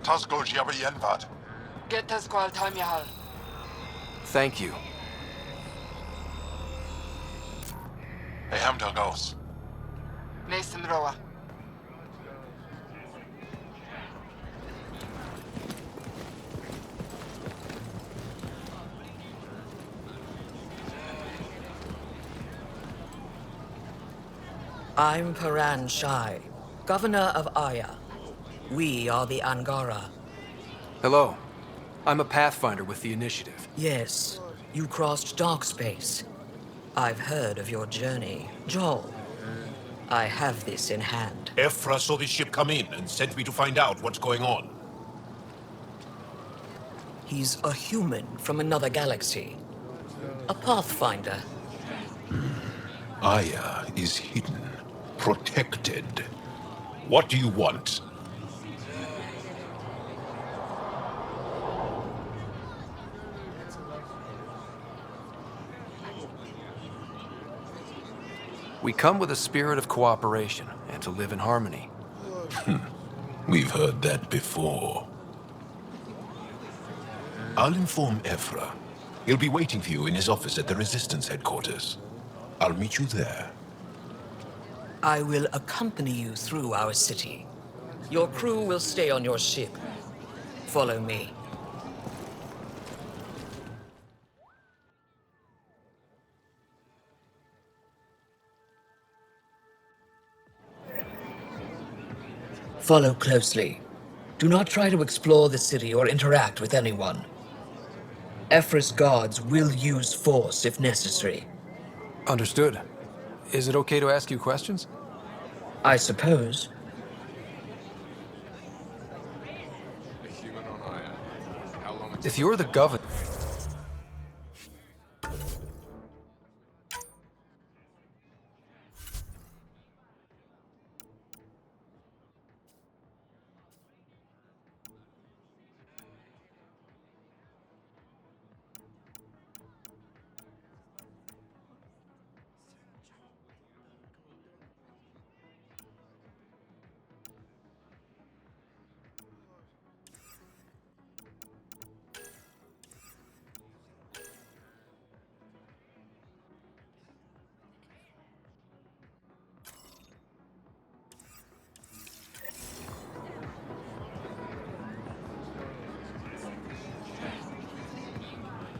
Tasgol Jabba Yenvad. Get the squall time Yahal. Thank you. Hey, Hamdal goes. Nathan Roa. I'm Paran Shai, Governor of Aya. We are the Angara. Hello. I'm a Pathfinder with the Initiative. Yes, you crossed Darkspace. I've heard of your journey. Joel, I have this in hand. Ephra saw this ship come in and sent me to find out what's going on. He's a human from another galaxy. A Pathfinder. Aya is hidden, protected. What do you want? We come with a spirit of cooperation and to live in harmony. We've heard that before. I'll inform Ephra. He'll be waiting for you in his office at the Resistance headquarters. I'll meet you there. I will accompany you through our city. Your crew will stay on your ship. Follow me. Follow closely. Do not try to explore the city or interact with anyone. Ephra's guards will use force if necessary. Understood. Is it okay to ask you questions? I suppose. If you're the governor...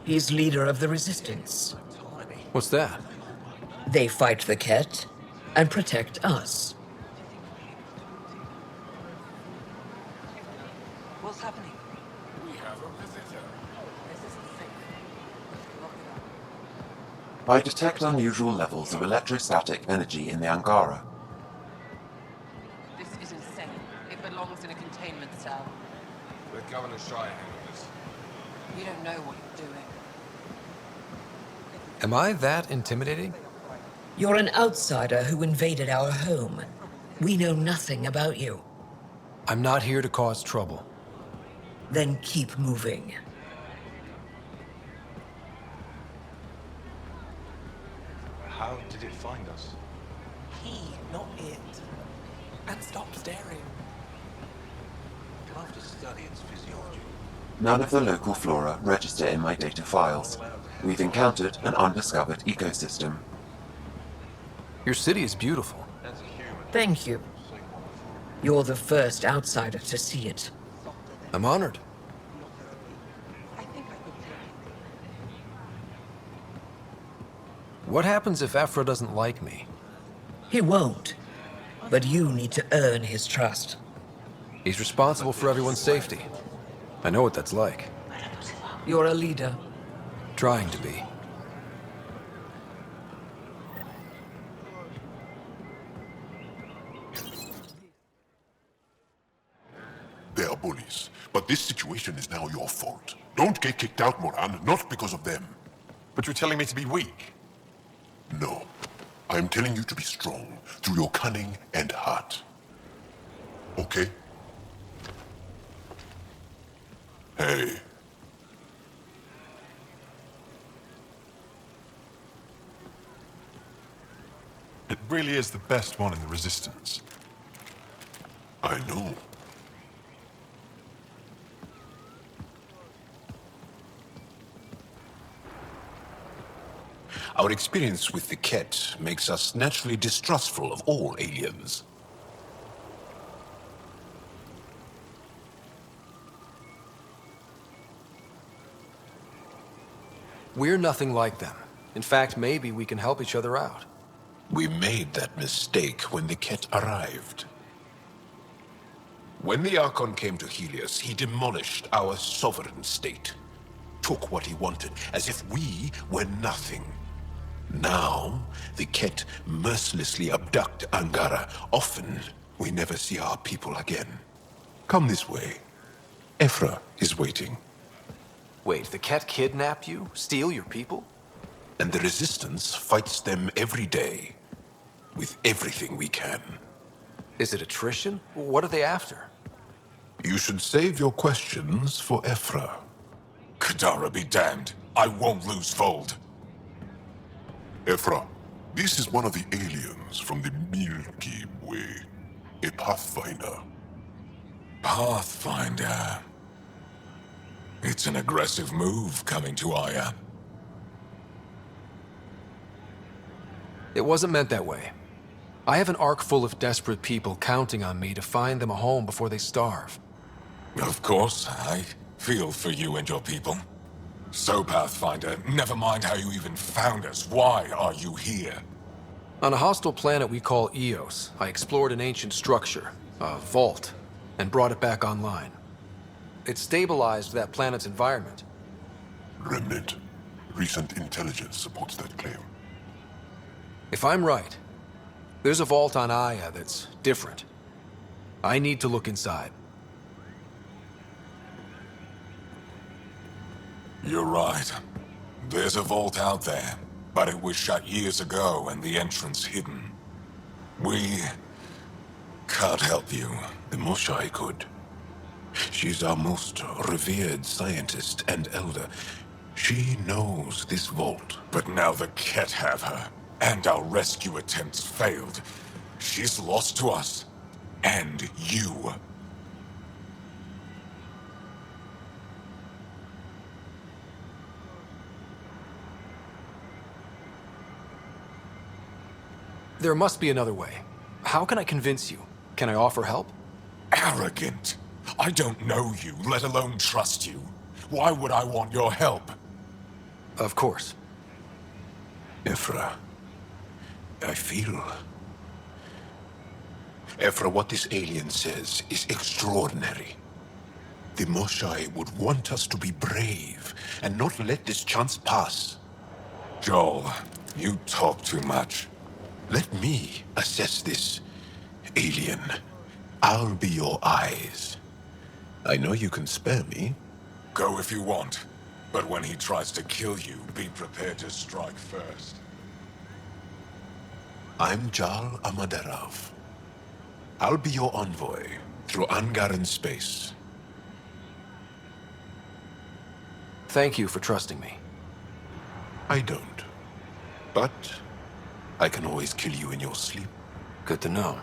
He's leader of the Resistance. What's that? They fight the Ket and protect us. What's happening? I detect unusual levels of electrostatic energy in the Angara. This is insane. It belongs in a containment cell. Let Governor Shai handle this. You don't know what you're doing. Am I that intimidating? You're an outsider who invaded our home. We know nothing about you. I'm not here to cause trouble. Then keep moving. How did it find us? He, not it. And stop staring. You'll have to study its physiology. None of the local flora register in my data files. We've encountered an undiscovered ecosystem. Your city is beautiful. That's a human. Thank you. You're the first outsider to see it. I'm honored. What happens if Ephra doesn't like me? He won't. But you need to earn his trust. He's responsible for everyone's safety. I know what that's like. You're a leader. Trying to be. They are bullies, but this situation is now your fault. Don't get kicked out, Moran, not because of them. But you're telling me to be weak? No. I am telling you to be strong, through your cunning and heart. Okay? Hey. It really is the best one in the Resistance. I know. Our experience with the Ket makes us naturally distrustful of all aliens. We're nothing like them. In fact, maybe we can help each other out. We made that mistake when the Ket arrived. When the Archon came to Helios, he demolished our sovereign state. Took what he wanted, as if we were nothing. Now, the Ket mercilessly abduct Angara. Often, we never see our people again. Come this way. Ephra is waiting. Wait, the Ket kidnap you? Steal your people? And the Resistance fights them every day. With everything we can. Is it attrition? What are they after? You should save your questions for Ephra. Kadara be damned. I won't lose Fold. Ephra, this is one of the aliens from the Milky Way. A Pathfinder. Pathfinder. It's an aggressive move coming to Aya. It wasn't meant that way. I have an ark full of desperate people counting on me to find them a home before they starve. Of course, I feel for you and your people. So, Pathfinder, never mind how you even found us. Why are you here? On a hostile planet we call Eos, I explored an ancient structure, a vault, and brought it back online. It stabilized that planet's environment. Remnant. Recent intelligence supports that claim. If I'm right, there's a vault on Aya that's different. I need to look inside. You're right. There's a vault out there, but it was shut years ago and the entrance hidden. We can't help you. The Moshai could. She's our most revered scientist and elder. She knows this vault. But now the Ket have her, and our rescue attempts failed. She's lost to us, and you. There must be another way. How can I convince you? Can I offer help? Arrogant. I don't know you, let alone trust you. Why would I want your help? Of course. Ephra, I feel... Ephra, what this alien says is extraordinary. The Moshai would want us to be brave and not let this chance pass. Joel, you talk too much. Let me assess this, alien. I'll be your eyes. I know you can spare me. Go if you want, but when he tries to kill you, be prepared to strike first. I'm Jal Amaderav. I'll be your envoy through Angaran space. Thank you for trusting me. I don't. But I can always kill you in your sleep. Good to know.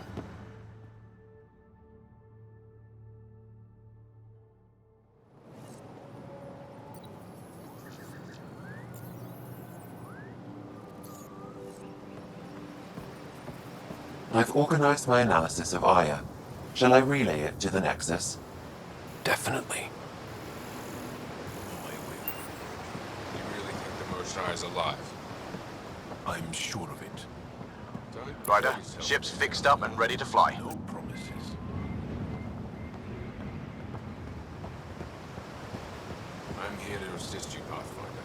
I've organized my analysis of Aya. Shall I relay it to the Nexus? Definitely. You really think the Moshai is alive? I'm sure of it. Ryder, Ship's fixed up and ready to fly. No promises. I'm here to assist you, Pathfinder.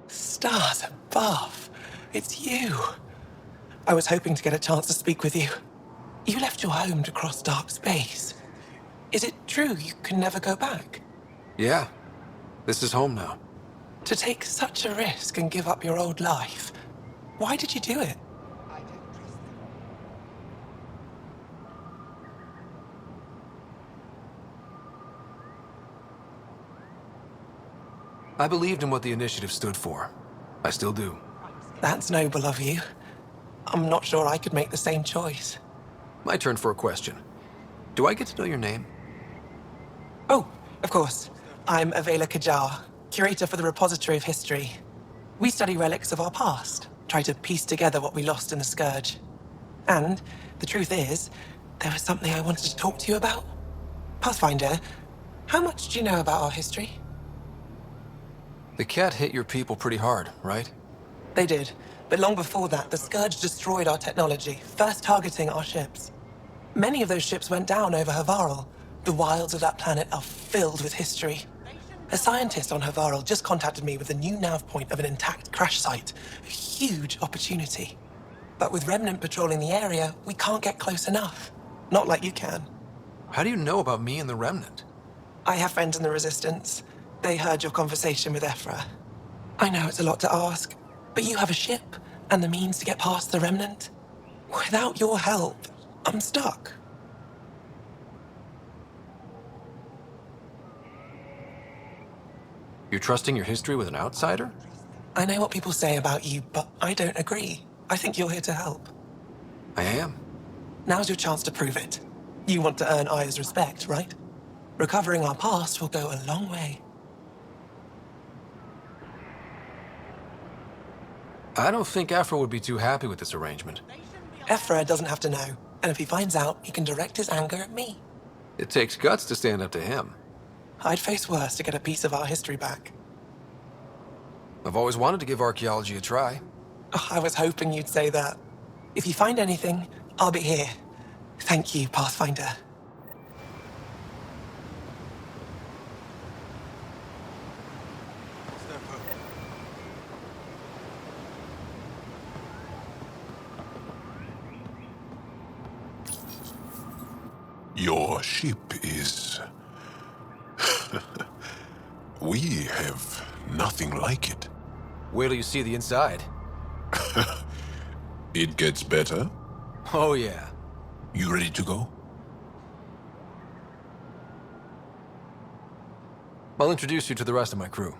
Stars above. It's you. I was hoping to get a chance to speak with you. You left your home to cross dark space. Is it true you can never go back? Yeah. This is home now. To take such a risk and give up your old life, why did you do it? I believed in what the initiative stood for. I still do. That's noble of you. I'm not sure I could make the same choice. My turn for a question. Do I get to know your name? Oh, of course. I'm Avela Kajar, curator for the Repository of History. We study relics of our past, try to piece together what we lost in the Scourge. And the truth is, there was something I wanted to talk to you about. Pathfinder, how much do you know about our history? The Ket hit your people pretty hard, right? They did, but long before that, the Scourge destroyed our technology, first targeting our ships. Many of those ships went down over Havarl. The wilds of that planet are filled with history. A scientist on Havarl just contacted me with a new nav point of an intact crash site. A huge opportunity. But with Remnant patrolling the area, we can't get close enough. Not like you can. How do you know about me and the Remnant? I have friends in the Resistance. They heard your conversation with Ephra. I know it's a lot to ask, but you have a ship and the means to get past the Remnant. Without your help, I'm stuck. You're trusting your history with an outsider? I know what people say about you, but I don't agree. I think you're here to help. I am. Now's your chance to prove it. You want to earn Aya's respect, right? Recovering our past will go a long way. I don't think Ephra would be too happy with this arrangement. Ephra doesn't have to know, and if he finds out, he can direct his anger at me. It takes guts to stand up to him. I'd face worse to get a piece of our history back. I've always wanted to give archaeology a try. Oh, I was hoping you'd say that. If you find anything, I'll be here. Thank you, Pathfinder. Your ship is... We have nothing like it. Wait till you see the inside. It gets better. Oh, yeah. You ready to go? I'll introduce you to the rest of my crew.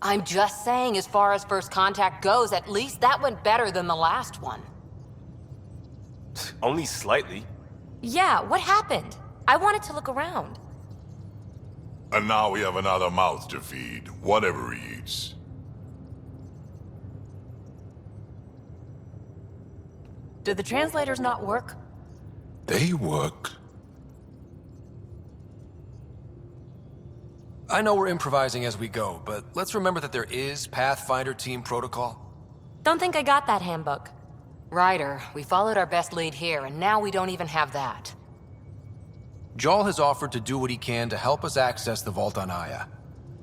I'm just saying, as far as first contact goes, at least that went better than the last one. Only slightly. Yeah, what happened? I wanted to look around. And now we have another mouth to feed, whatever he eats. Did the translators not work? They work. I know we're improvising as we go, but let's remember that there is Pathfinder team protocol. Don't think I got that handbook. Ryder, we followed our best lead here, and now we don't even have that. Jaal has offered to do what he can to help us access the vault on Aya.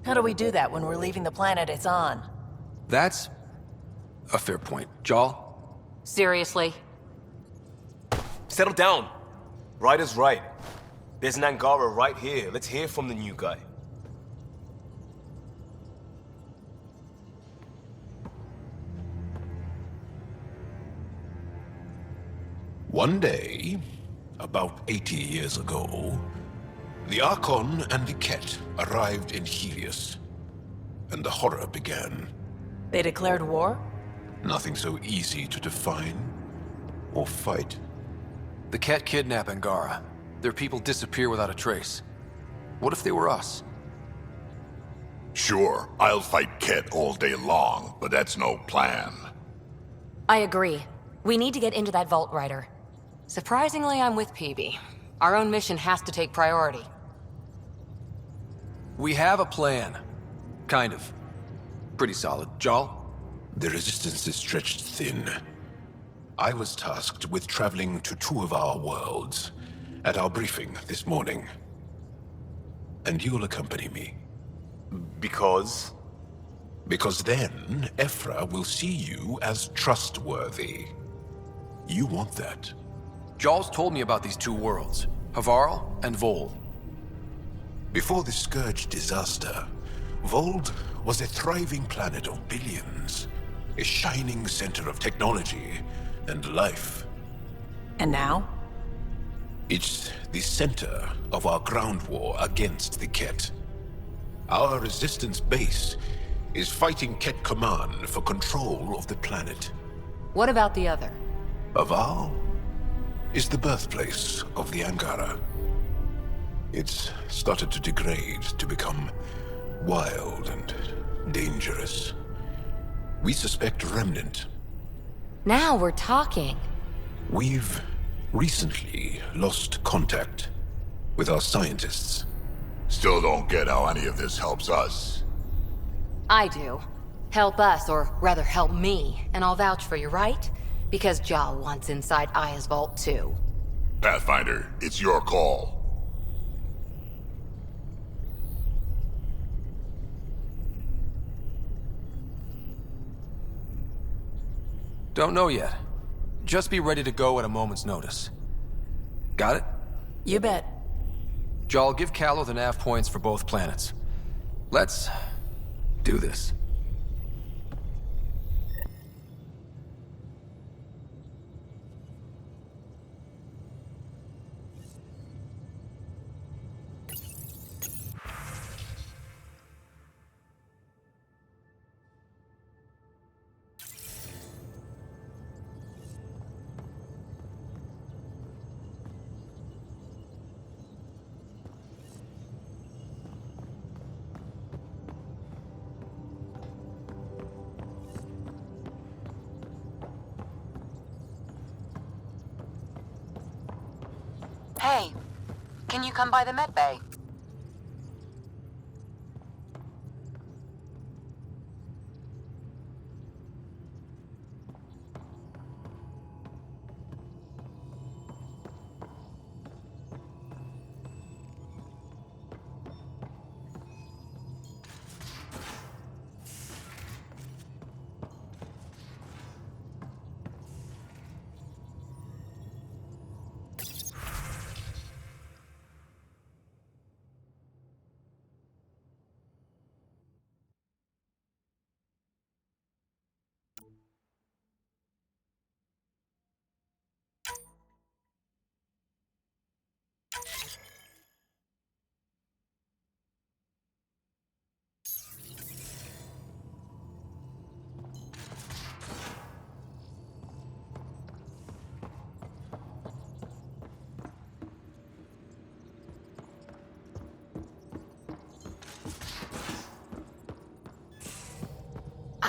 How do we do that when we're leaving the planet it's on? That's a fair point. Jaal? Seriously? Settle down. Ryder's right. There's an Angara right here. Let's hear from the new guy. One day, about 80 years ago, the Archon and the Ket arrived in Helios, and the horror began. They declared war? Nothing so easy to define or fight. The Ket kidnap Angara. Their people disappear without a trace. What if they were us? Sure, I'll fight Ket all day long, but that's no plan. I agree. We need to get into that vault, Ryder. Surprisingly, I'm with Peebee. Our own mission has to take priority. We have a plan. Kind of. Pretty solid. Jaal? The resistance is stretched thin. I was tasked with traveling to two of our worlds at our briefing this morning. And you'll accompany me. Because? Because then Ephra will see you as trustworthy. You want that. Jaal's told me about these two worlds, Havarl and Vold. Before the Scourge disaster, Vold was a thriving planet of billions, a shining center of technology, and life. And now? It's the center of our ground war against the Ket. Our resistance base is fighting Ket Command for control of the planet. What about the other? Aval is the birthplace of the Angara. It's started to degrade, to become wild and dangerous. We suspect Remnant. Now we're talking. We've recently lost contact with our scientists. Still don't get how any of this helps us. I do. Help us, or rather help me, and I'll vouch for you, right? Because Jal wants inside Aya's vault too. Pathfinder, it's your call. Don't know yet. Just be ready to go at a moment's notice. Got it? You bet. Jal, give Kallo the nav points for both planets. Let's do this. Hey, can you come by the med bay?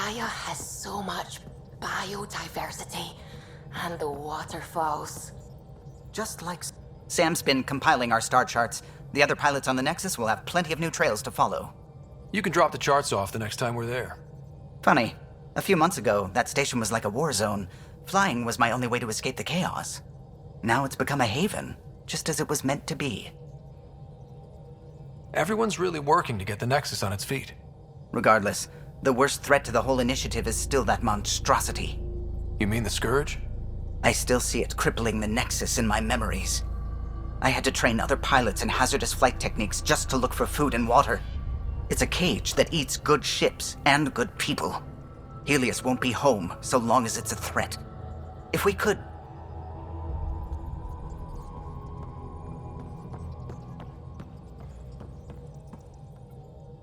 Aya has so much biodiversity, and the waterfalls. Just like Sam's been compiling our star charts, the other pilots on the Nexus will have plenty of new trails to follow. You can drop the charts off the next time we're there. Funny, a few months ago, that station was like a war zone. Flying was my only way to escape the chaos. Now it's become a haven, just as it was meant to be. Everyone's really working to get the Nexus on its feet. Regardless, the worst threat to the whole initiative is still that monstrosity. You mean the Scourge? I still see it crippling the Nexus in my memories. I had to train other pilots in hazardous flight techniques just to look for food and water. It's a cage that eats good ships and good people. Helios won't be home so long as it's a threat. If we could...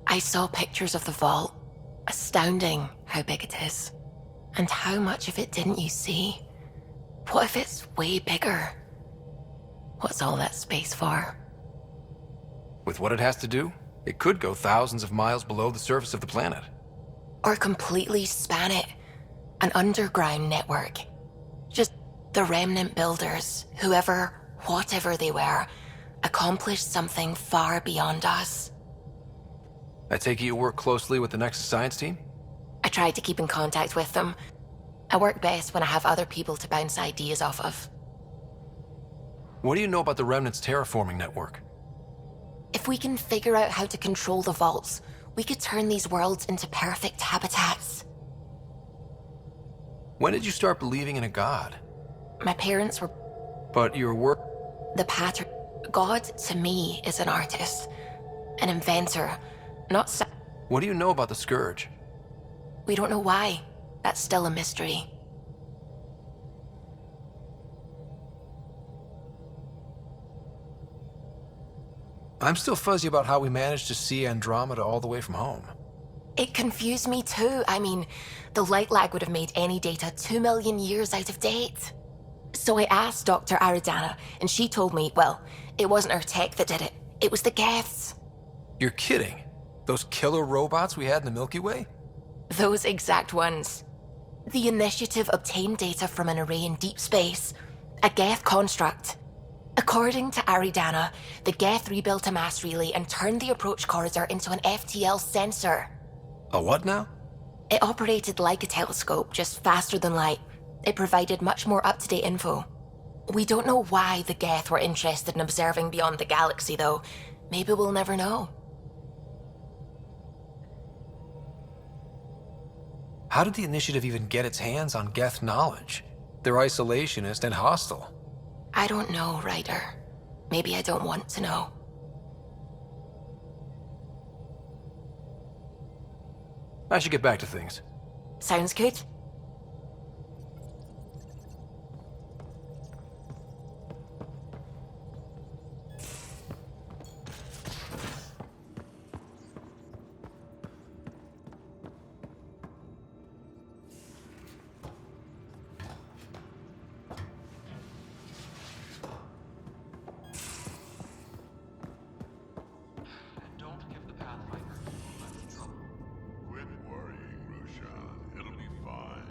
I saw pictures of the vault. Astounding how big it is. And how much of it didn't you see? What if it's way bigger? What's all that space for? With what it has to do, it could go thousands of miles below the surface of the planet. Or completely span it. An underground network. Just the remnant builders, whoever, whatever they were, accomplished something far beyond us. I take it you work closely with the Nexus science team? I try to keep in contact with them. I work best when I have other people to bounce ideas off of. What do you know about the Remnant's terraforming network? If we can figure out how to control the vaults, we could turn these worlds into perfect habitats. When did you start believing in a god? My parents were... But your work... The pattern... God, to me, is an artist. An inventor. Not so... What do you know about the Scourge? We don't know why. That's still a mystery. I'm still fuzzy about how we managed to see Andromeda all the way from home. It confused me too. I mean, the light lag would have made any data 2 million years out of date. So I asked Dr. Aridana, and she told me, well, it wasn't her tech that did it. It was the Geths. You're kidding? Those killer robots we had in the Milky Way? Those exact ones. The Initiative obtained data from an array in deep space, a Geth construct. According to Aridana, the Geth rebuilt a mass relay and turned the approach corridor into an FTL sensor. A what now? It operated like a telescope, just faster than light. It provided much more up-to-date info. We don't know why the Geth were interested in observing beyond the galaxy, though. Maybe we'll never know. How did the Initiative even get its hands on Geth knowledge? They're isolationist and hostile. I don't know, Ryder. Maybe I don't want to know. I should get back to things. Sounds good. Quit worrying, Roshan. It'll be fine.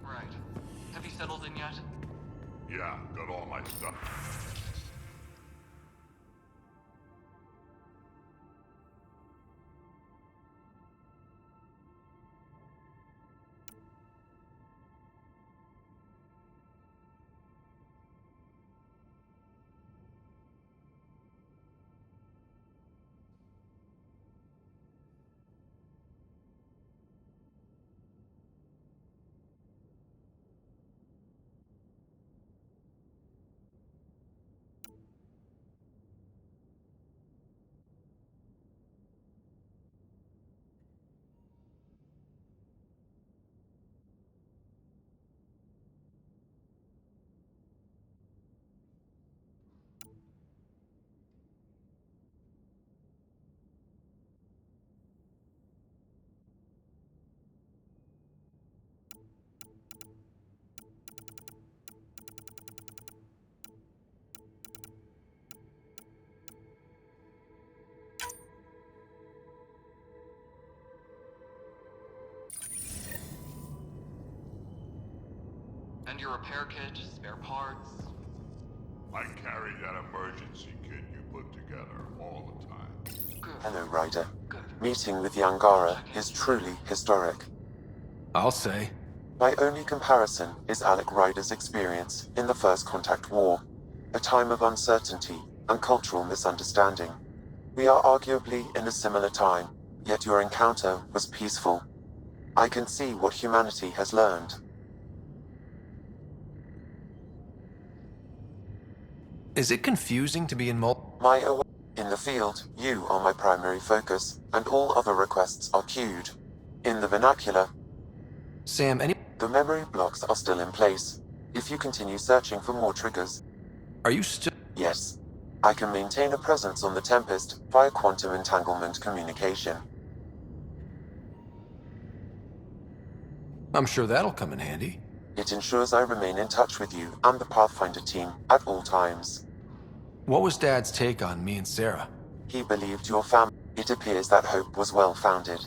Right. Have you settled in yet? Yeah, got all my stuff. And your repair kit, spare parts? I carry that emergency kit you put together all the time. Hello, Ryder. Meeting with the Angara is truly historic. I'll say. My only comparison is Alec Ryder's experience in the First Contact War, a time of uncertainty and cultural misunderstanding. We are arguably in a similar time, yet your encounter was peaceful. I can see what humanity has learned. Is it confusing to be in In the field, you are my primary focus, and all other requests are queued. In the vernacular, Sam, the memory blocks are still in place. If you continue searching for more triggers... Are you still... Yes. I can maintain a presence on the Tempest via quantum entanglement communication. I'm sure that'll come in handy. It ensures I remain in touch with you and the Pathfinder team at all times. What was Dad's take on me and Sarah? He believed your family. It appears that hope was well-founded.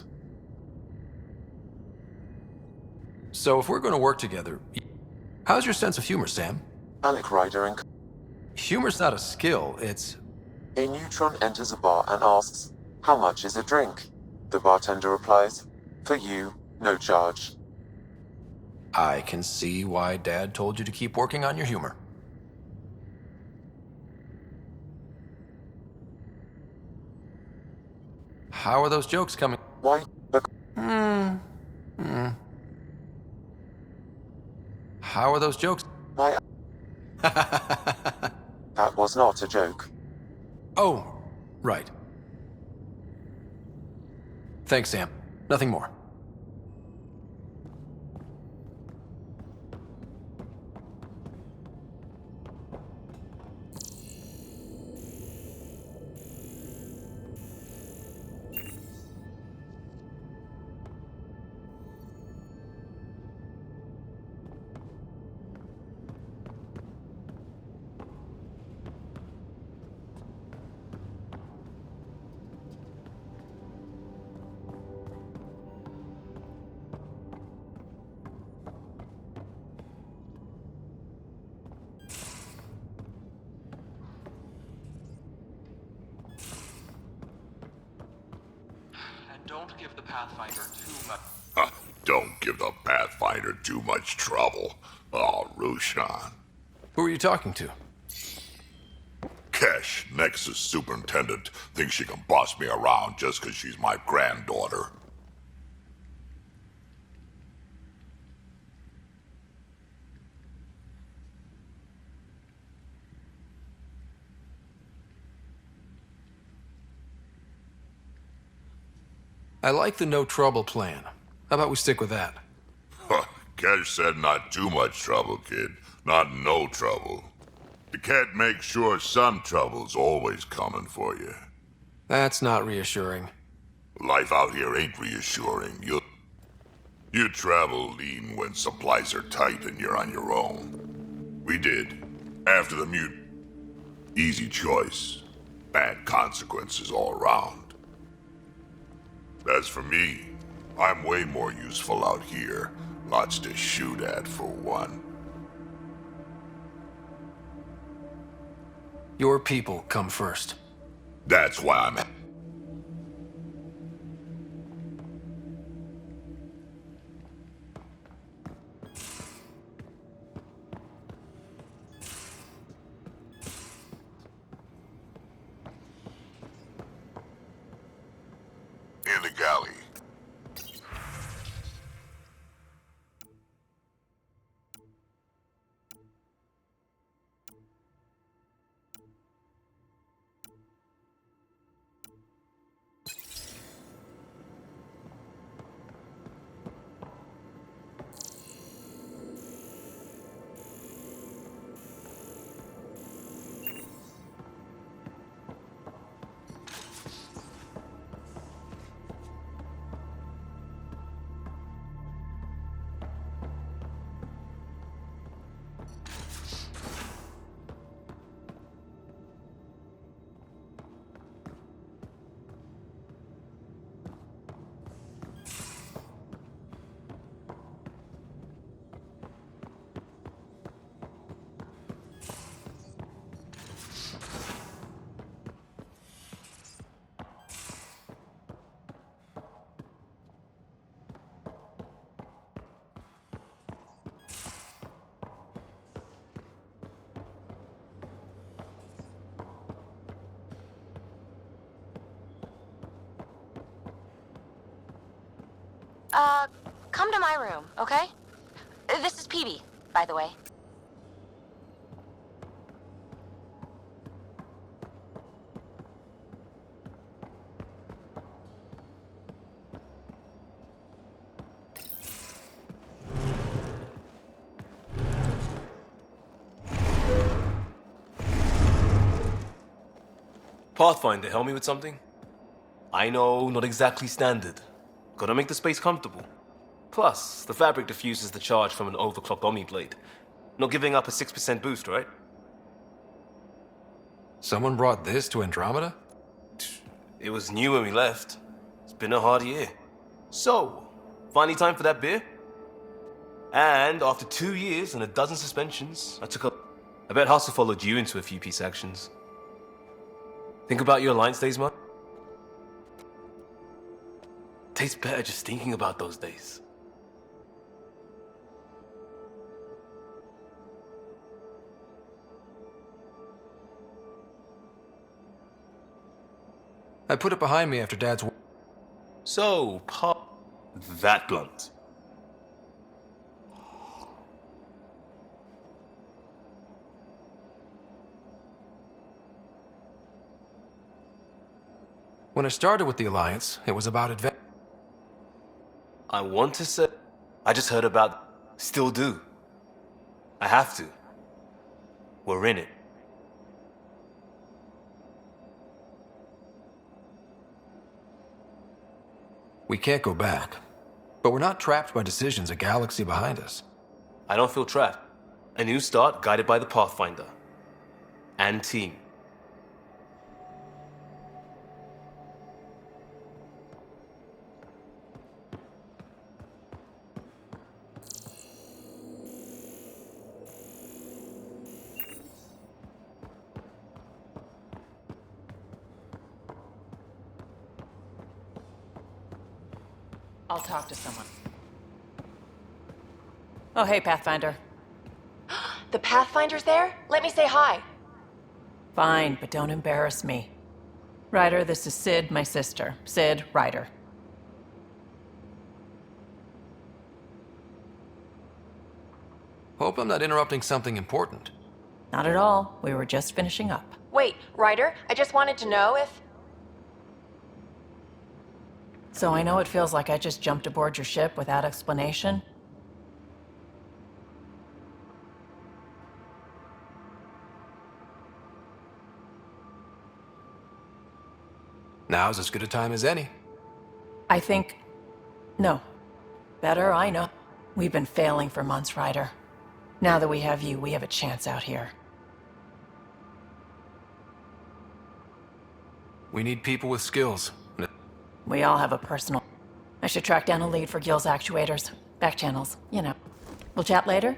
So if we're going to work together, how's your sense of humor, Sam? Alec Ryder and... Humor's not a skill, it's... A neutron enters a bar and asks, "How much is a drink?" The bartender replies, "For you, no charge." I can see why Dad told you to keep working on your humor. How are those jokes coming? Why? How are those jokes? That was not a joke. Oh, right. Thanks, Sam. Nothing more. Don't give the Pathfinder too much. Don't give the Pathfinder too much trouble. Oh, Roshan. Who are you talking to? Kesh, Nexus Superintendent, thinks she can boss me around just because she's my granddaughter. I like the no trouble plan. How about we stick with that? Kesh said not too much trouble, kid. Not no trouble. The cat makes sure some trouble's always coming for you. That's not reassuring. Life out here ain't reassuring. You travel lean when supplies are tight and you're on your own. We did. After the mute. Easy choice. Bad consequences all around. As for me, I'm way more useful out here. Lots to shoot at, for one. Your people come first. That's why I'm at. In the galley. Come to my room, okay? This is Peebee, by the way. Pathfinder, help me with something? I know, not exactly standard. Gotta make the space comfortable. Plus, the fabric diffuses the charge from an overclocked Omniblade. Not giving up a 6% boost, right? Someone brought this to Andromeda? It was new when we left. It's been a hard year. So, finally time for that beer? And after 2 years and a dozen suspensions, I bet Hustle followed you into a few peace actions. Think about your Alliance days, man. Tastes better just thinking about those days. I put it behind me after Dad's... So, that blunt. When I started with the Alliance, it was about adventure. I want to say... I just heard about... Still do. I have to. We're in it. We can't go back. But we're not trapped by decisions a galaxy behind us. I don't feel trapped. A new start guided by the Pathfinder. And team. I'll talk to someone. Oh, hey, Pathfinder. The Pathfinder's there? Let me say hi. Fine, but don't embarrass me. Ryder, this is Sid, my sister. Sid, Ryder. Hope I'm not interrupting something important. Not at all. We were just finishing up. Wait, Ryder, I just wanted to know if... So I know it feels like I just jumped aboard your ship without explanation. Now's as good a time as any. I think... No. Better, I know. We've been failing for months, Ryder. Now that we have you, we have a chance out here. We need people with skills. We all have a personal... I should track down a lead for Gil's actuators. Back channels, you know. We'll chat later?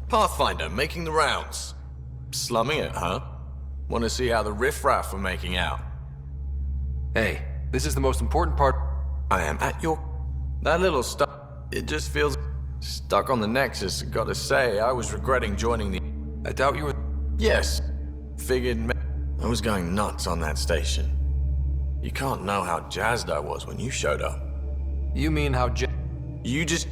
Pathfinder, making the rounds. Slumming it, huh? Want to see how the riffraff are making out? Hey, this is the most important part. I am at your... That little stuff, it just feels stuck on the Nexus. Gotta say, I was regretting joining the... I doubt you were... Yes. Figured... I was going nuts on that station. You can't know how jazzed I was when you showed up. You mean how You just...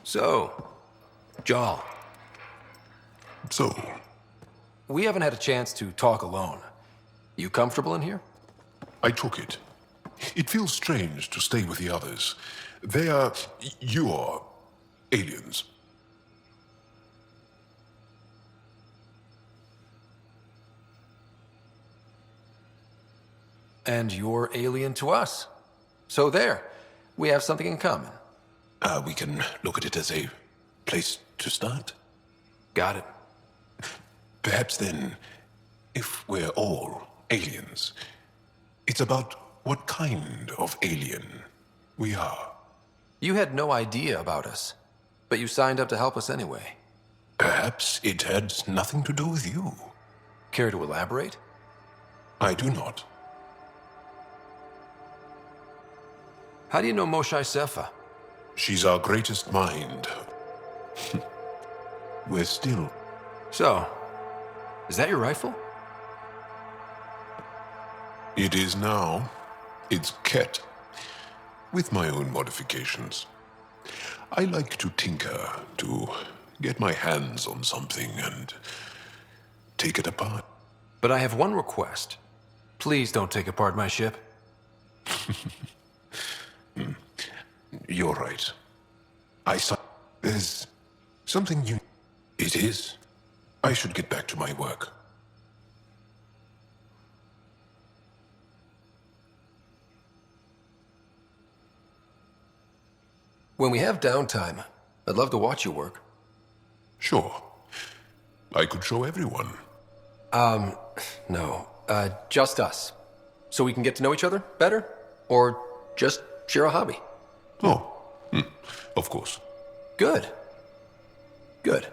So, Jaal. So? We haven't had a chance to talk alone. You comfortable in here? I took it. It feels strange to stay with the others. They are... you are... aliens. And you're alien to us. So there. We have something in common. We can look at it as a place to start. Got it. Perhaps then, if we're all aliens, it's about what kind of alien we are. You had no idea about us, but you signed up to help us anyway. Perhaps it had nothing to do with you. Care to elaborate? I do not. How do you know Moshae Sefa? She's our greatest mind. We're still... So, is that your rifle? It is now. It's Ket. with my own modifications. I like to tinker, to get my hands on something and take it apart. But I have one request. Please don't take apart my ship. You're right. There's something you... It is. I should get back to my work. When we have downtime, I'd love to watch you work. Sure. I could show everyone. No. Just us. So we can get to know each other better? Or just share a hobby? Oh, of course. Good. Good.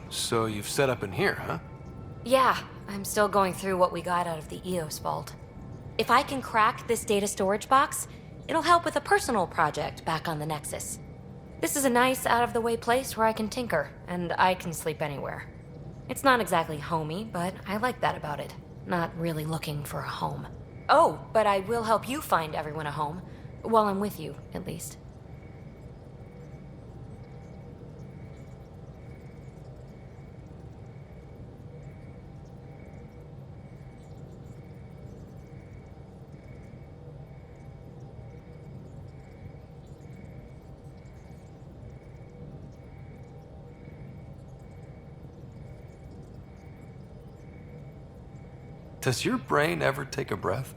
So you've set up in here, huh? Yeah, I'm still going through what we got out of the EOS vault. If I can crack this data storage box, it'll help with a personal project back on the Nexus. This is a nice, out-of-the-way place where I can tinker, and I can sleep anywhere. It's not exactly homey, but I like that about it. Not really looking for a home. Oh, but I will help you find everyone a home. While I'm with you, at least. Does your brain ever take a breath?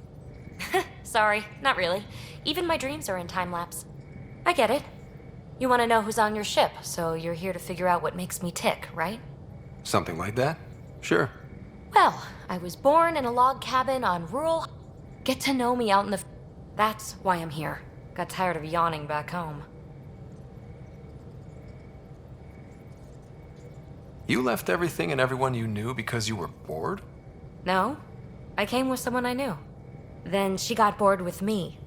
Sorry, not really. Even my dreams are in time-lapse. I get it. You want to know who's on your ship, so you're here to figure out what makes me tick, right? Something like that? Sure. Well, I was born in a log cabin on rural... Get to know me out in the... That's why I'm here. Got tired of yawning back home. You left everything and everyone you knew because you were bored? No. I came with someone I knew. Then she got bored with me.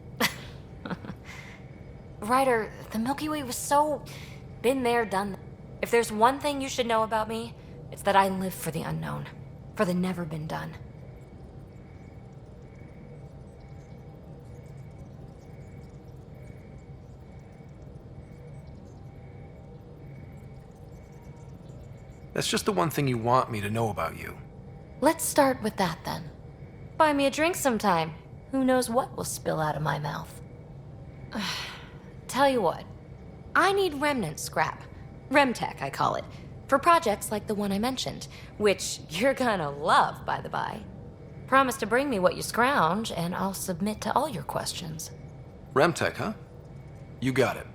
Ryder, the Milky Way was so... Been there, done that. If there's one thing you should know about me, it's that I live for the unknown. For the never been done. That's just the one thing you want me to know about you. Let's start with that then. Buy me a drink sometime. Who knows what will spill out of my mouth. Tell you what, I need remnant scrap. Remtech, I call it. For projects like the one I mentioned, which you're gonna love, by the by. Promise to bring me what you scrounge, and I'll submit to all your questions. Remtech, huh? You got it.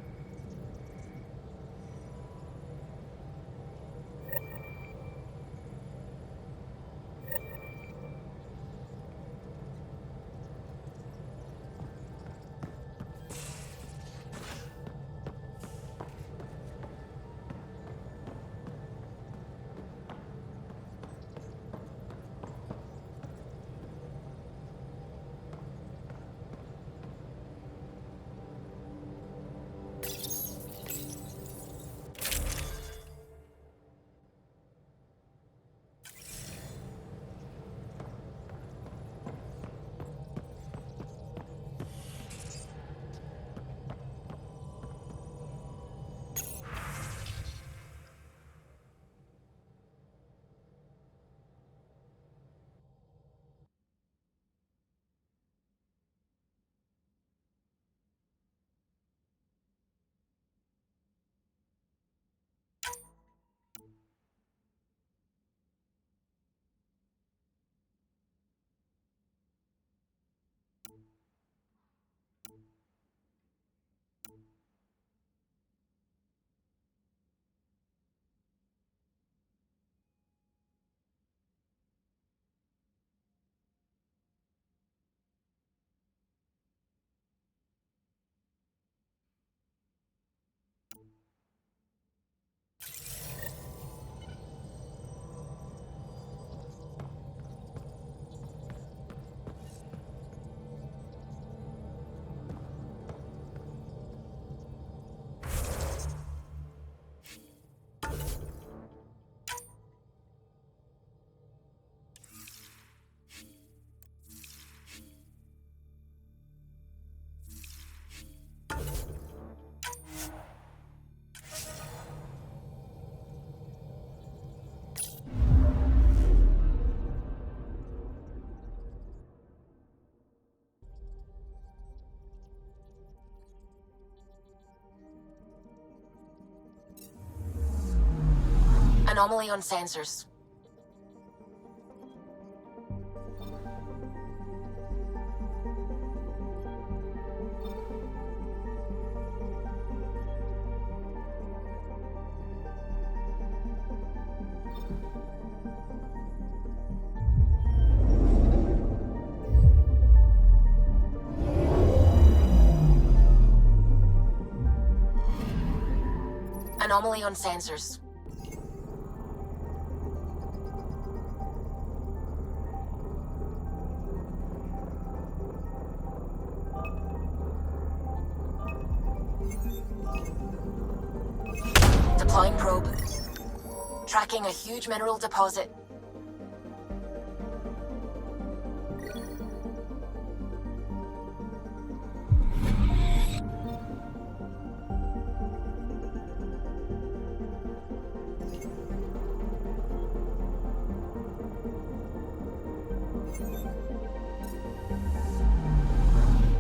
Anomaly on sensors. Anomaly on sensors. Deploying probe. Tracking a huge mineral deposit.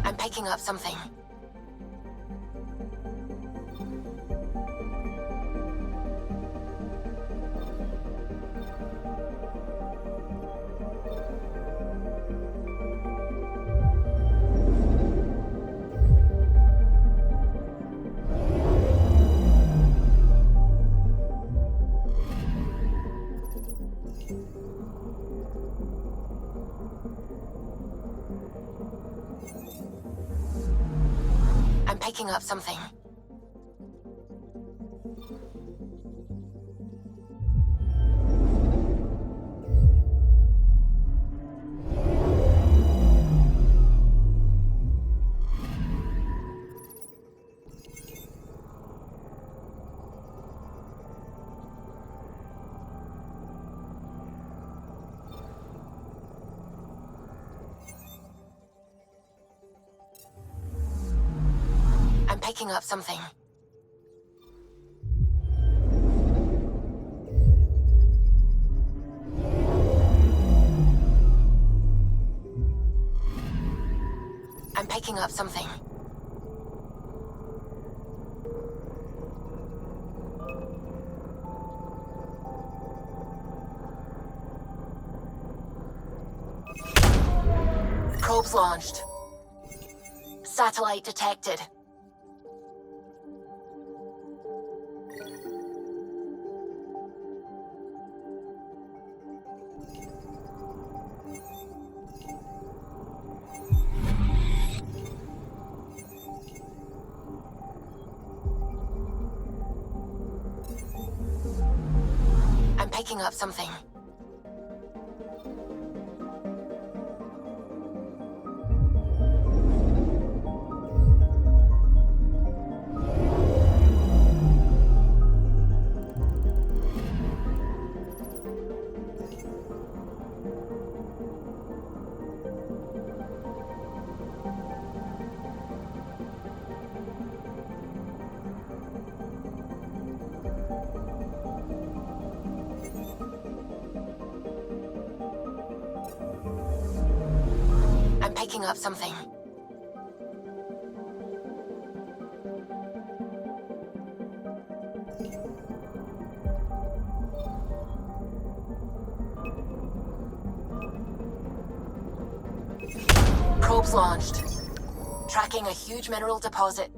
I'm picking up something. I'm picking up something. I'm picking up something. I'm picking up something. Probes launched. Satellite detected. I'm picking up something. I'm picking up something. Probes launched. Tracking a huge mineral deposit.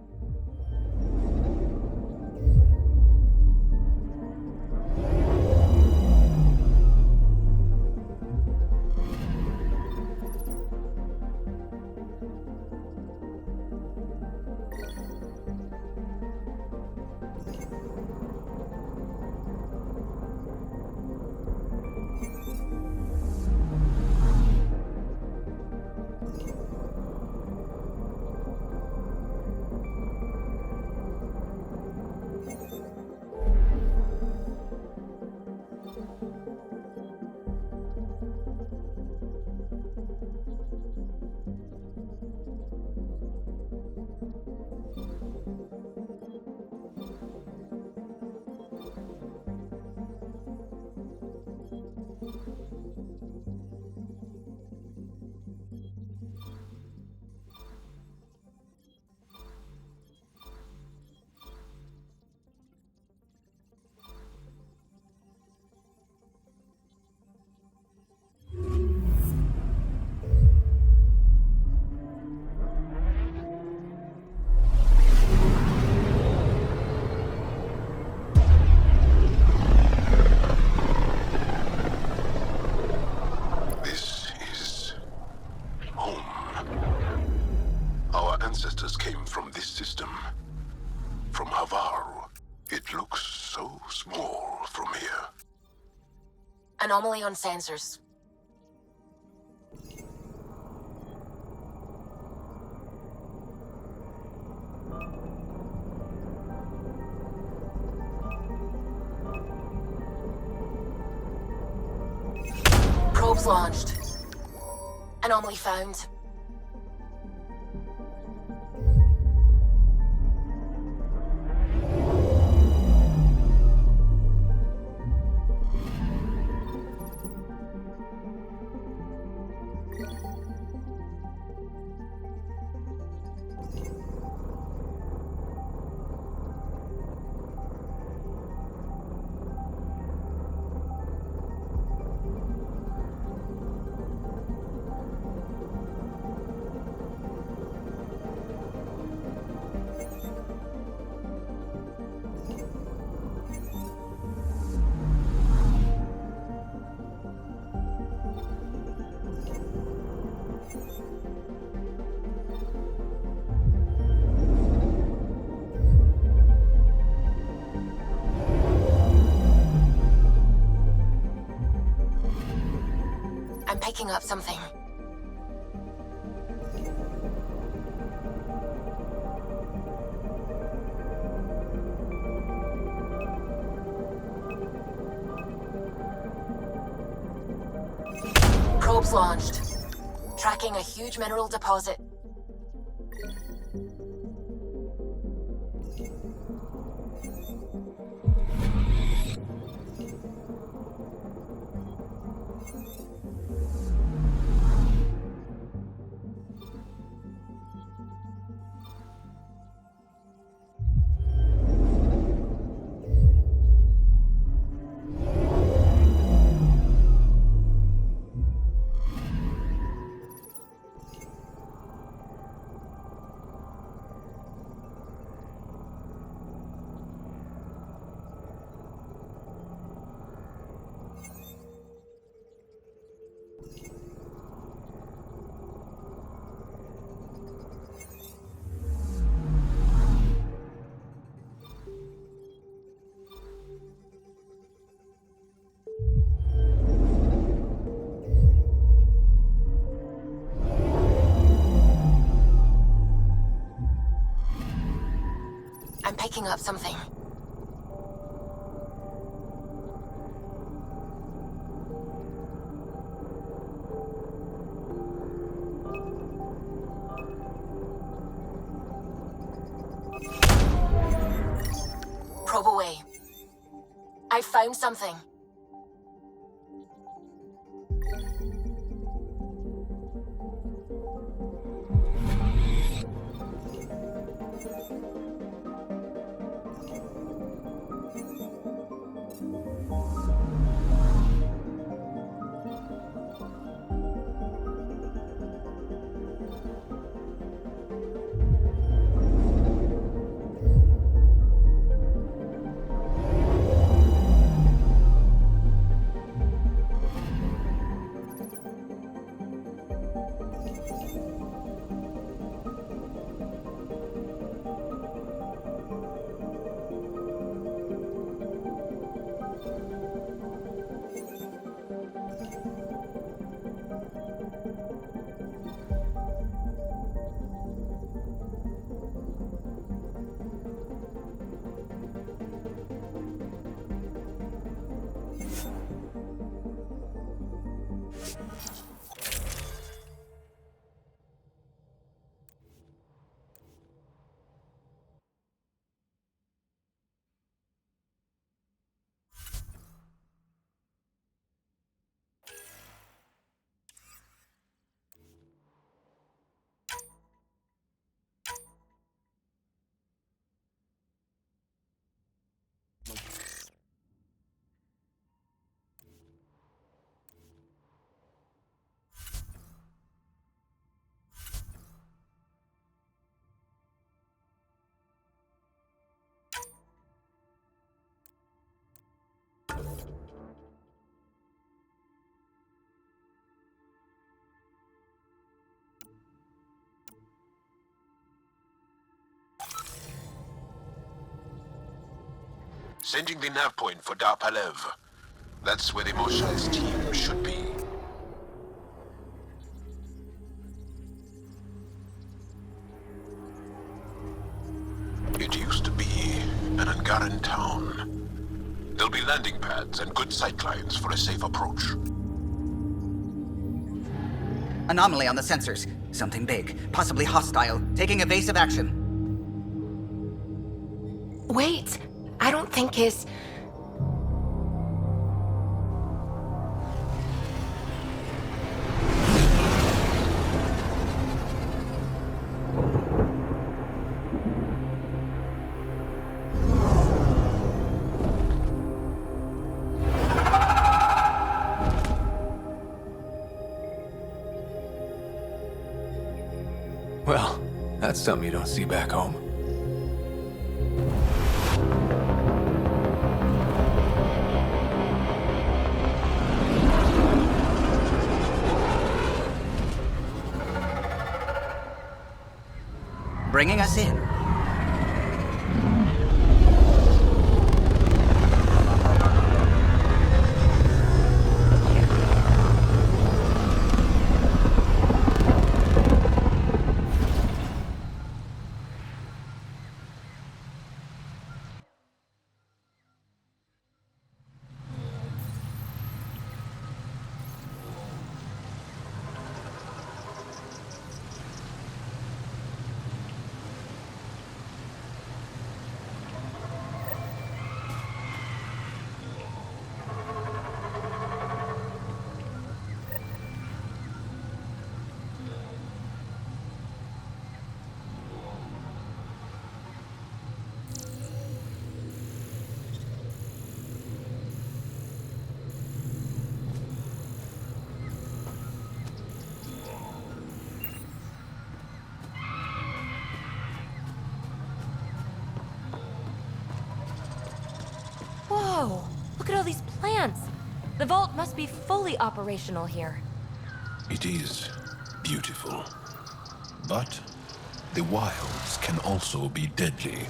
Anomaly on sensors. Probes launched. Anomaly found. I'm picking up something. Probes launched. Tracking a huge mineral deposit. I'm picking up something. Probe away. I found something. Sending the nav point for Dar Palev. That's where the Mosha's team should be. It used to be an Angaran town. There'll be landing pads and good sightlines for a safe approach. Anomaly on the sensors. Something big, possibly hostile, taking evasive action. Wait, I don't think his... Well, that's something you don't see back home. Bringing us in. Whoa! Look at all these plants! The vault must be fully operational here. It is beautiful. But the wilds can also be deadly.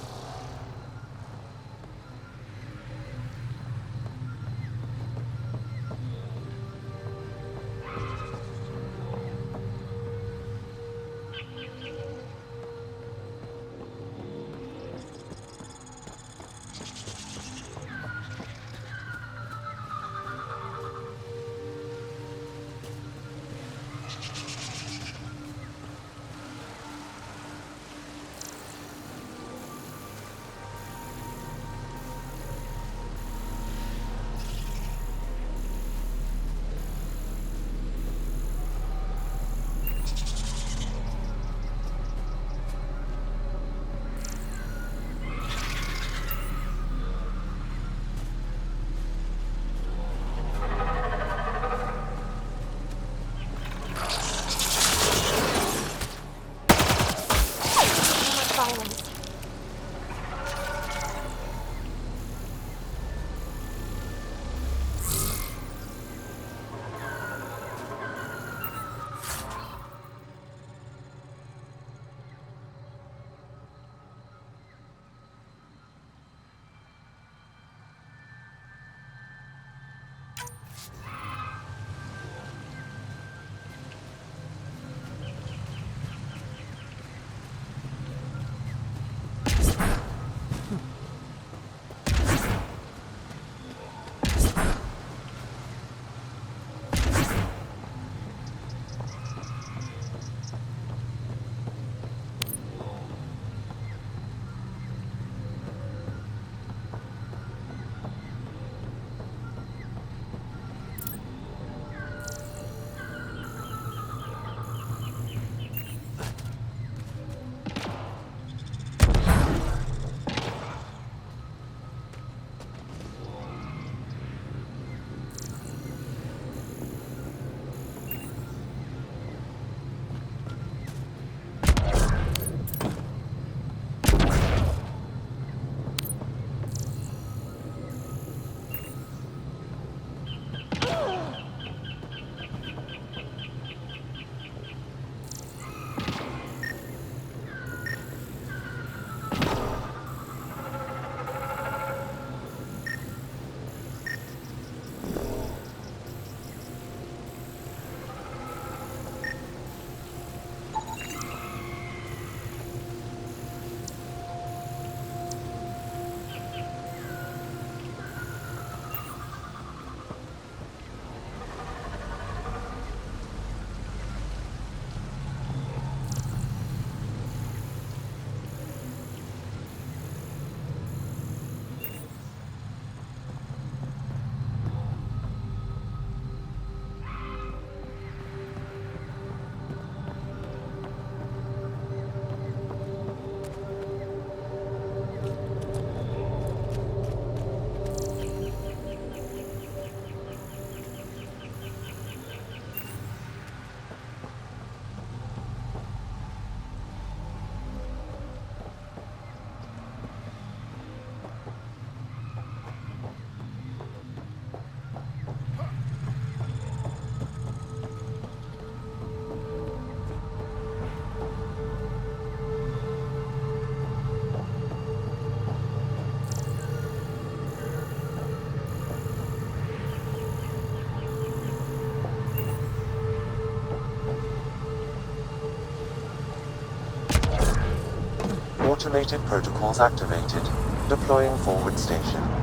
Automated protocols activated. Deploying forward station.